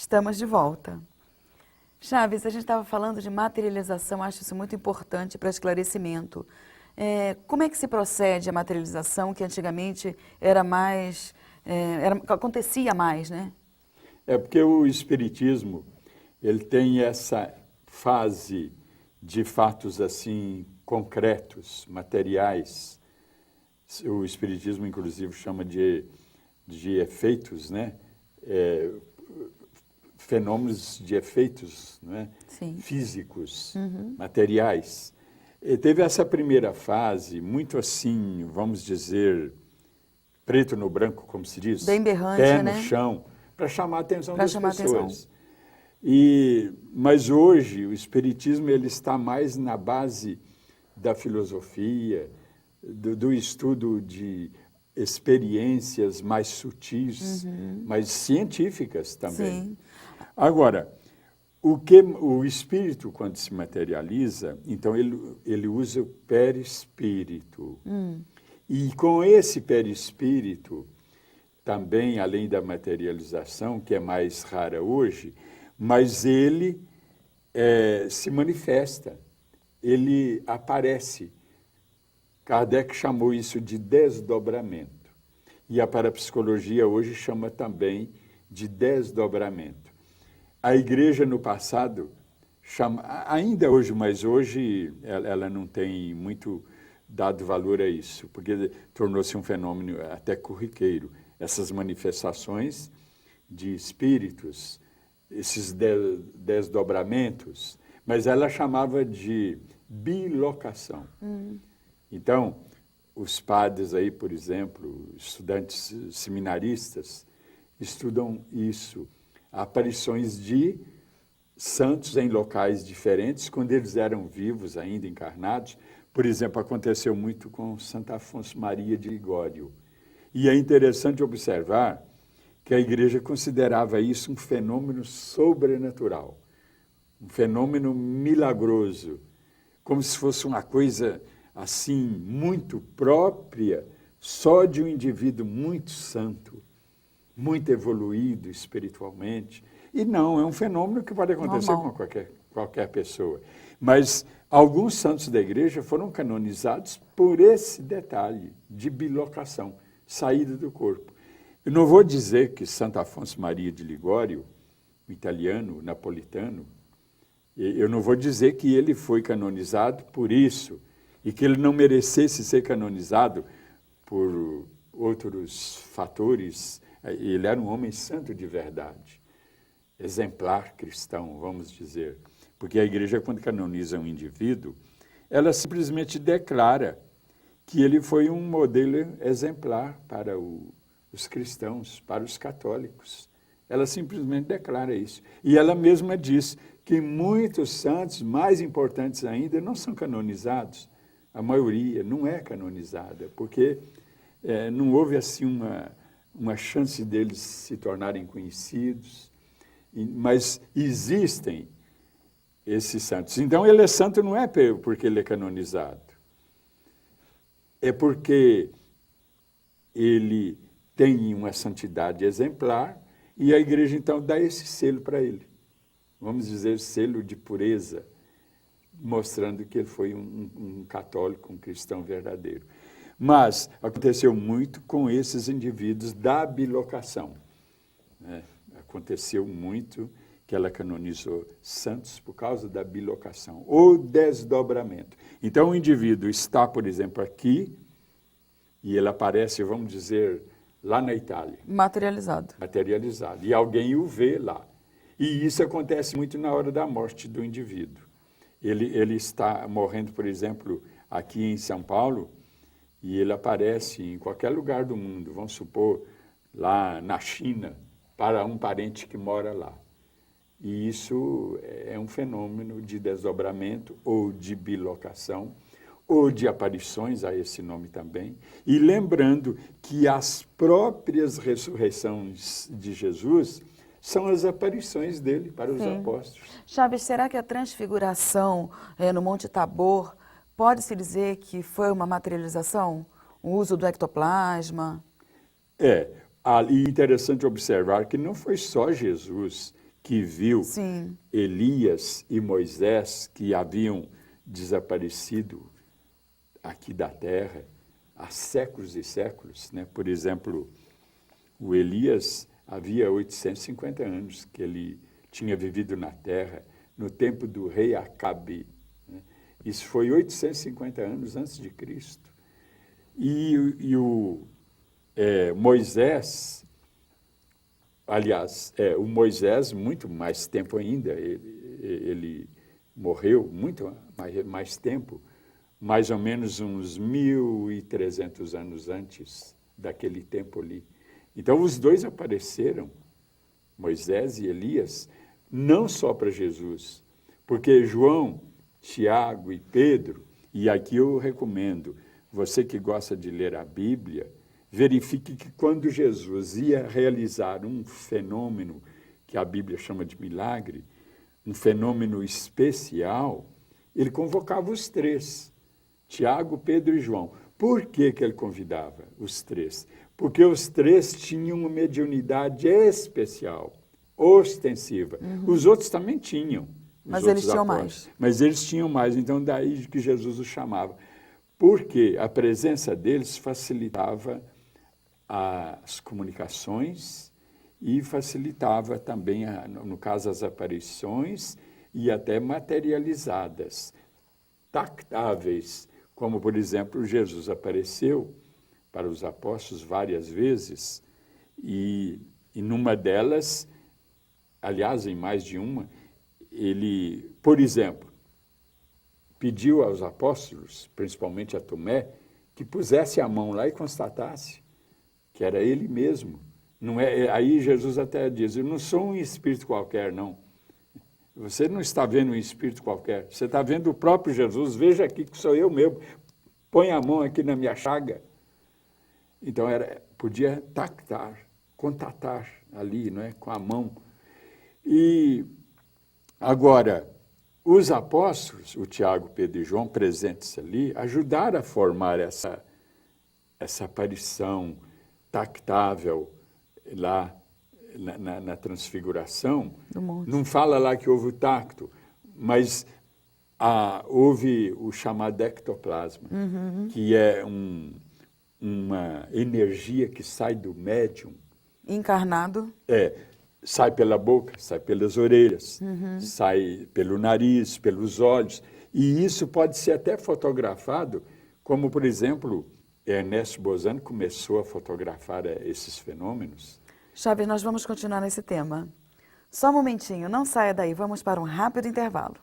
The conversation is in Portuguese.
Estamos de volta. Chaves, a gente estava falando de materialização, acho isso muito importante para esclarecimento. Como é que se procede a materialização, que antigamente era mais, acontecia mais, né? É porque o Espiritismo, ele tem essa fase de fatos assim concretos, materiais. O Espiritismo, inclusive, chama de efeitos, né? Fenômenos de efeitos, né? Físicos, materiais. E teve essa primeira fase, muito assim, vamos dizer, preto no branco, como se diz. Bem berrante, pé né? no chão, para chamar a atenção Pra das chamar pessoas. atenção. Mas hoje o Espiritismo ele está mais na base da filosofia, do estudo de experiências mais sutis, mais científicas também. Sim. Agora, o espírito, quando se materializa, então ele usa o perispírito. E com esse perispírito, também, além da materialização, que é mais rara hoje, mas ele se manifesta, ele aparece. Kardec chamou isso de desdobramento. E a parapsicologia hoje chama também de desdobramento. A igreja no passado chama, ainda hoje, mas hoje ela não tem muito dado valor a isso, porque tornou-se um fenômeno até corriqueiro. Essas manifestações de espíritos, esses desdobramentos, mas ela chamava de bilocação. Então, os padres aí, por exemplo, estudantes seminaristas, estudam isso, aparições de santos em locais diferentes, quando eles eram vivos, ainda encarnados. Por exemplo, aconteceu muito com Santo Afonso Maria de Ligório. E é interessante observar que a igreja considerava isso um fenômeno sobrenatural, um fenômeno milagroso, como se fosse uma coisa assim muito própria só de um indivíduo muito santo, muito evoluído espiritualmente. E não, é um fenômeno que pode acontecer com qualquer pessoa. Mas alguns santos da igreja foram canonizados por esse detalhe de bilocação, saída do corpo. Eu não vou dizer que Santo Afonso Maria de Ligório, o italiano, o napolitano, eu não vou dizer que ele foi canonizado por isso e que ele não merecesse ser canonizado por outros fatores. Ele era um homem santo de verdade, exemplar cristão, vamos dizer. Porque a igreja, quando canoniza um indivíduo, ela simplesmente declara que ele foi um modelo exemplar para os cristãos, para os católicos. Ela simplesmente declara isso. E ela mesma diz que muitos santos, mais importantes ainda, não são canonizados. A maioria não é canonizada, porque não houve assim uma chance deles se tornarem conhecidos. Mas existem esses santos. Então, ele é santo não é porque ele é canonizado. É porque ele tem uma santidade exemplar e a igreja, então, dá esse selo para ele. Vamos dizer, selo de pureza, mostrando que ele foi um católico, um cristão verdadeiro. Mas aconteceu muito com esses indivíduos da bilocação, né? Aconteceu muito que ela canonizou santos por causa da bilocação, ou desdobramento. Então, o indivíduo está, por exemplo, aqui, e ele aparece, vamos dizer, lá na Itália. Materializado. Materializado. E alguém o vê lá. E isso acontece muito na hora da morte do indivíduo. Ele está morrendo, por exemplo, aqui em São Paulo, e ele aparece em qualquer lugar do mundo, vamos supor, lá na China, para um parente que mora lá. E isso é um fenômeno de desdobramento ou de bilocação, ou de aparições, a esse nome também. E lembrando que as próprias ressurreições de Jesus são as aparições dele para os apóstolos. Chaves, será que a transfiguração no Monte Tabor pode-se dizer que foi uma materialização? O uso do ectoplasma? E interessante observar que não foi só Jesus que viu Sim. Elias e Moisés, que haviam desaparecido aqui da terra há séculos e séculos, né? Por exemplo, o Elias havia 850 anos que ele tinha vivido na terra, no tempo do rei Acabe, né? Isso foi 850 anos antes de Cristo. E o Moisés, aliás, o Moisés, muito mais tempo ainda, ele morreu muito mais tempo, mais ou menos uns 1.300 anos antes daquele tempo ali. Então, os dois apareceram, Moisés e Elias, não só para Jesus, porque João, Tiago e Pedro, e aqui eu recomendo, você que gosta de ler a Bíblia, verifique que quando Jesus ia realizar um fenômeno que a Bíblia chama de milagre, um fenômeno especial, ele convocava os três, Tiago, Pedro e João. Por que que ele convidava os três? Porque os três tinham uma mediunidade especial, ostensiva. Os outros também tinham. Mas eles tinham mais. Mas eles tinham mais, então daí que Jesus os chamava. Porque a presença deles facilitava as comunicações e facilitava também, no caso, as aparições e até materializadas, tactáveis, como, por exemplo, Jesus apareceu para os apóstolos várias vezes e numa delas, aliás, em mais de uma, ele, por exemplo, pediu aos apóstolos, principalmente a Tomé, que pusesse a mão lá e constatasse que era ele mesmo. Não é, aí Jesus até diz, eu não sou um espírito qualquer, não. Você não está vendo um espírito qualquer, você está vendo o próprio Jesus, veja aqui que sou eu mesmo, põe a mão aqui na minha chaga. Então, podia tactar, contatar ali, não é, com a mão. E agora, os apóstolos, o Tiago, Pedro e João, presentes ali, ajudaram a formar essa aparição tactável lá na transfiguração. Não fala lá que houve o tacto, mas houve o chamado ectoplasma, que é uma energia que sai do médium. Encarnado. Sai pela boca, sai pelas orelhas, sai pelo nariz, pelos olhos. E isso pode ser até fotografado, como, por exemplo, Ernesto Bozano começou a fotografar esses fenômenos. Chaves, nós vamos continuar nesse tema. Só um momentinho, não saia daí, vamos para um rápido intervalo.